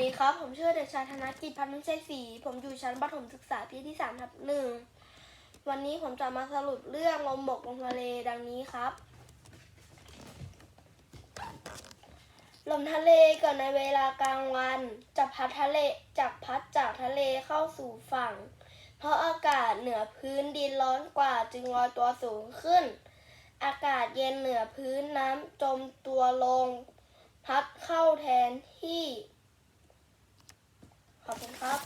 ดีครับผมชื่อเด็กชายธนกิจพันธ์มุ่งชัยศรีผมอยู่ชั้นประถมศึกษาปีที่3/1วันนี้ผมจะมาสรุปเรื่องลมบกลมทะเลดังนี้ครับลมทะเลเกิดในเวลากลางวันจะพัดจากทะเลเข้าสู่ฝั่งเพราะอากาศเหนือพื้นดินร้อนกว่าจึงลอยตัวสูงขึ้นอากาศเย็นเหนือพื้นน้ำจมตัวลงพัดเข้าแทนที่ขอบคุณครับ